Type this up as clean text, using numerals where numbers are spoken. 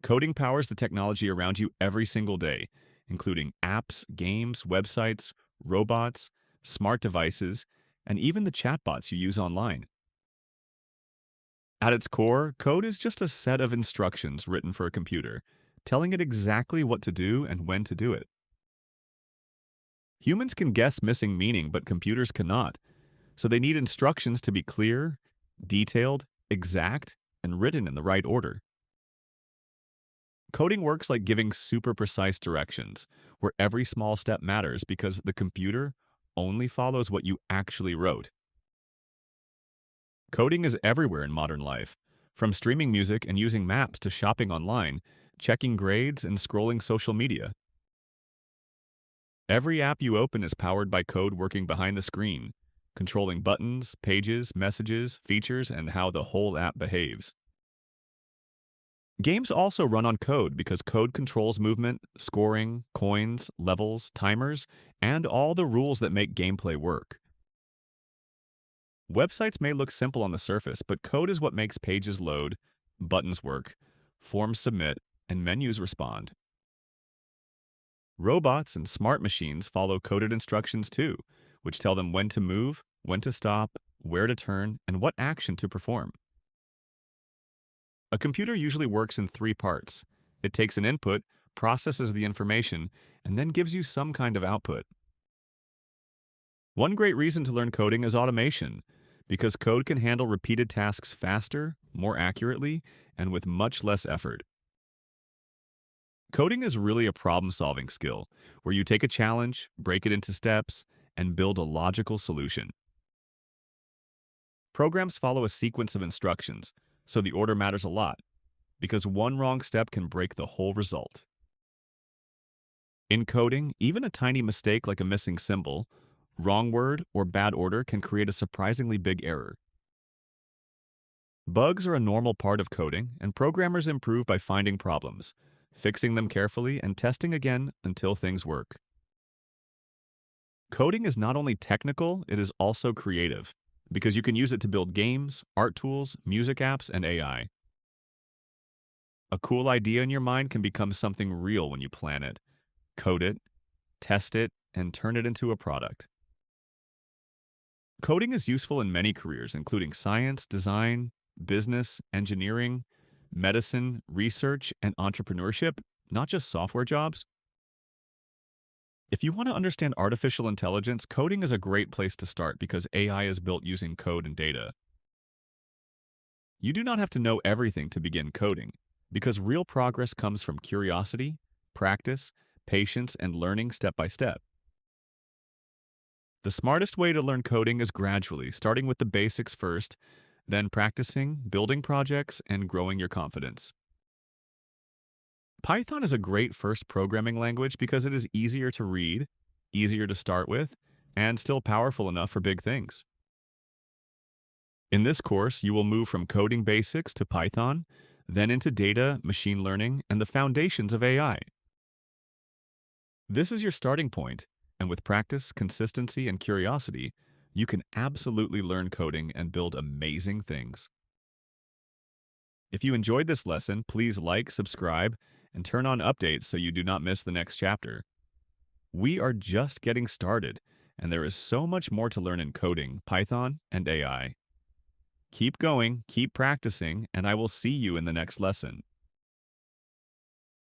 Coding powers the technology around you every single day, including apps, games, websites, robots, smart devices, and even the chatbots you use online. At its core, code is just a set of instructions written for a computer, telling it exactly what to do and when to do it. Humans can guess missing meaning, but computers cannot, so they need instructions to be clear, detailed, exact, and written in the right order. Coding works like giving super precise directions, where every small step matters because the computer only follows what you actually wrote. Coding is everywhere in modern life, from streaming music and using maps to shopping online, checking grades, and scrolling social media. Every app you open is powered by code working behind the screen, controlling buttons, pages, messages, features, and how the whole app behaves. Games also run on code because code controls movement, scoring, coins, levels, timers, and all the rules that make gameplay work. Websites may look simple on the surface, but code is what makes pages load, buttons work, forms submit, and menus respond. Robots and smart machines follow coded instructions too, which tell them when to move, when to stop, where to turn, and what action to perform. A computer usually works in three parts. It takes an input, processes the information, and then gives you some kind of output. One great reason to learn coding is automation, because code can handle repeated tasks faster, more accurately, and with much less effort. Coding is really a problem-solving skill, where you take a challenge, break it into steps, and build a logical solution. Programs follow a sequence of instructions, so the order matters a lot, because one wrong step can break the whole result. In coding, even a tiny mistake like a missing symbol, wrong word, or bad order can create a surprisingly big error. Bugs are a normal part of coding, and programmers improve by finding problems, fixing them carefully, and testing again until things work. Coding is not only technical, it is also creative, because you can use it to build games, art tools, music apps, and AI. A cool idea in your mind can become something real when you plan it, code it, test it, and turn it into a product. Coding is useful in many careers, including science, design, business, engineering, medicine, research, and entrepreneurship, not just software jobs. If you want to understand artificial intelligence, coding is a great place to start because AI is built using code and data. You do not have to know everything to begin coding, because real progress comes from curiosity, practice, patience, and learning step by step. The smartest way to learn coding is gradually, starting with the basics first, then practicing, building projects, and growing your confidence. Python is a great first programming language because it is easier to read, easier to start with, and still powerful enough for big things. In this course, you will move from coding basics to Python, then into data, machine learning, and the foundations of AI. This is your starting point, and with practice, consistency, and curiosity, you can absolutely learn coding and build amazing things. If you enjoyed this lesson, please like, subscribe, and turn on updates so you do not miss the next chapter. We are just getting started, and there is so much more to learn in coding, Python, and AI. Keep going, keep practicing, and I will see you in the next lesson.